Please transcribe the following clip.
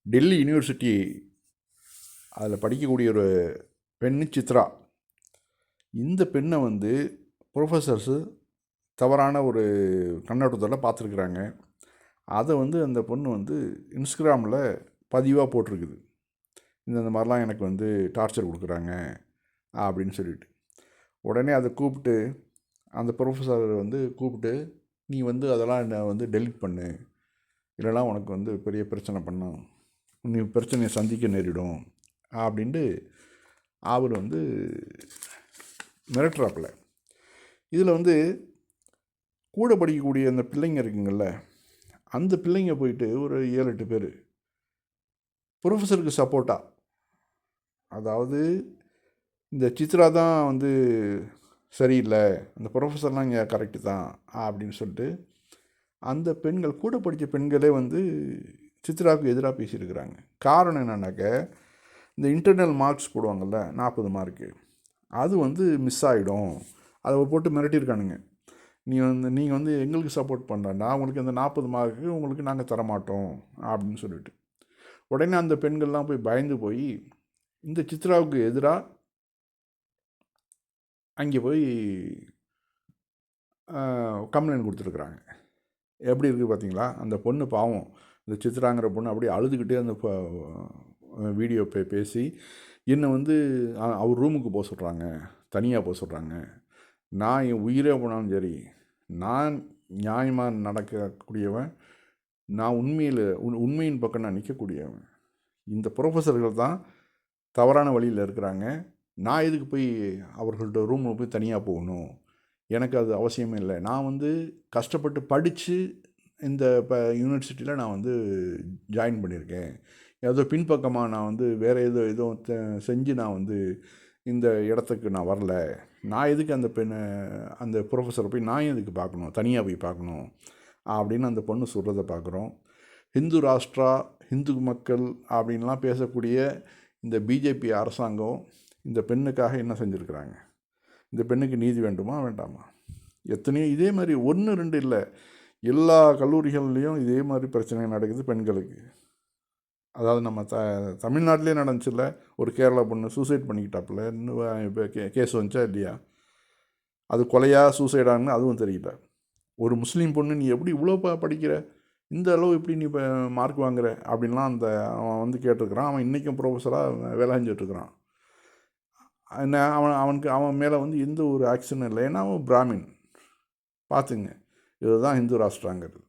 Delhi university அதில் படிக்கக்கூடிய ஒரு பெண்ணு சித்ரா. இந்த பெண்ணை வந்து ப்ரொஃபஸர்ஸு தவறான ஒரு கண்ணோட்டத்தில் பார்த்துருக்குறாங்க. அதை வந்து அந்த பொண்ணு வந்து இன்ஸ்டாகிராமில் பதிவாக போட்டிருக்குது. இந்த மாதிரிலாம் எனக்கு வந்து டார்ச்சர் கொடுக்குறாங்க அப்படின்னு சொல்லிட்டு. உடனே அதை கூப்பிட்டு அந்த ப்ரொஃபஸர் வந்து கூப்பிட்டு, நீ வந்து அதெல்லாம் என்னை வந்து டெலிட் பண்ணு, இல்லைனா உனக்கு வந்து பெரிய பிரச்சனை பண்ணும், நீ பிரச்சனையை சந்திக்க நேரிடும் அப்படின்ட்டு அவர் வந்து மிரட்டுறாப்புல. இதில் வந்து கூட படிக்கக்கூடிய அந்த பிள்ளைங்க இருக்குங்கள்ல, அந்த பிள்ளைங்க போயிட்டு ஒரு 7-8 பேர் ப்ரொஃபஸருக்கு சப்போர்ட்டாக, அதாவது இந்த சித்ரா தான் வந்து சரியில்லை, அந்த ப்ரொஃபஸர்லாம் இங்கே கரெக்டு தான் அப்படின்னு சொல்லிட்டு அந்த பெண்கள், கூட படித்த பெண்களே வந்து சித்ராவுக்கு எதிராக பேசியிருக்கிறாங்க. காரணம் என்னன்னாக்க, இந்த இன்டர்னல் மார்க்ஸ் போடுவாங்கள்ல 40 மார்க்கு, அது வந்து மிஸ் ஆகிடும், அதை போட்டு மிரட்டியிருக்கானுங்க. நீங்கள் வந்து எங்களுக்கு சப்போர்ட் பண்ணலன்னா உங்களுக்கு அந்த 40 மார்க்கு உங்களுக்கு நாங்கள் தரமாட்டோம் அப்படின்னு சொல்லிட்டு. உடனே அந்த பெண்கள்லாம் போய் பயந்து போய் இந்த சித்ராவுக்கு எதிராக அங்கே போய் கம்ப்ளைண்ட் கொடுத்துருக்குறாங்க. எப்படி இருக்குது பார்த்தீங்களா? அந்த பொண்ணு பாவம், இந்த சித்ராங்கிற பொண்ணு அப்படியே அழுதுகிட்டே அந்த வீடியோ பேசி என்னை வந்து அவர் ரூமுக்கு போக சொல்கிறாங்க, தனியாக போக சொல்கிறாங்க. நான் என் உயிரே போனாலும் சரி, நான் நியாயமாக நடக்கக்கூடியவன், நான் உண்மையின் பக்கம் நான் நிற்கக்கூடியவன். இந்த ப்ரொஃபஸர்கள் தான் தவறான வழியில் இருக்கிறாங்க. நான் எதுக்கு போய் அவர்கள்ட்ட ரூமில் போய் தனியாக போகணும்? எனக்கு அது அவசியமே இல்லை. நான் வந்து கஷ்டப்பட்டு படித்து இந்த யூனிவர்சிட்டியில் நான் வந்து ஜாயின் பண்ணியிருக்கேன். ஏதோ பின்பக்கமாக நான் வந்து வேறு ஏதோ செஞ்சு நான் வந்து இந்த இடத்துக்கு நான் வரல. நான் எதுக்கு அந்த ப்ரொஃபஸரை போய் நான் எதுக்கு பார்க்கணும், தனியாக போய் பார்க்கணும் அப்படின்னு அந்த பொண்ணு சொல்கிறத பார்க்குறோம். ஹிந்து ராஷ்ட்ரா, ஹிந்து மக்கள் அப்படின்லாம் பேசக்கூடிய இந்த பிஜேபி அரசாங்கம் இந்த பெண்ணுக்காக என்ன செஞ்சுருக்கிறாங்க? இந்த பெண்ணுக்கு நீதி வேண்டுமா வேண்டாமா? எத்தனையோ இதே மாதிரி 1, 2 இல்லை, எல்லா கல்லூரிகள்லேயும் இதே மாதிரி பிரச்சனை நடக்குது பெண்களுக்கு. அதாவது நம்ம தமிழ்நாட்டிலே நடந்துச்சுல்ல, ஒரு கேரளா பொண்ணு சூசைட் பண்ணிக்கிட்டாப்புல, இன்னும் இப்போ கேஸ் வந்துச்சா இல்லையா? அது கொலையா சூசைடான்னு அதுவும் தெரியல. ஒரு முஸ்லீம் பொண்ணு, நீ எப்படி இவ்வளோ படிக்கிற, இந்த அளவு எப்படி நீ இப்போ மார்க் வாங்குற அப்படின்லாம் அவன் வந்து கேட்டிருக்கிறான். அவன் இன்றைக்கும் ப்ரொஃபஸராக வேலை செஞ்சுட்ருக்கிறான். என்ன அவன் மேலே வந்து எந்த ஒரு ஆக்ஷனும் இல்லை. ஏன்னா அவன் பிராமின். பார்த்துங்க, இதுதான் ஹிந்து ராஷ்டிராங்கிறது.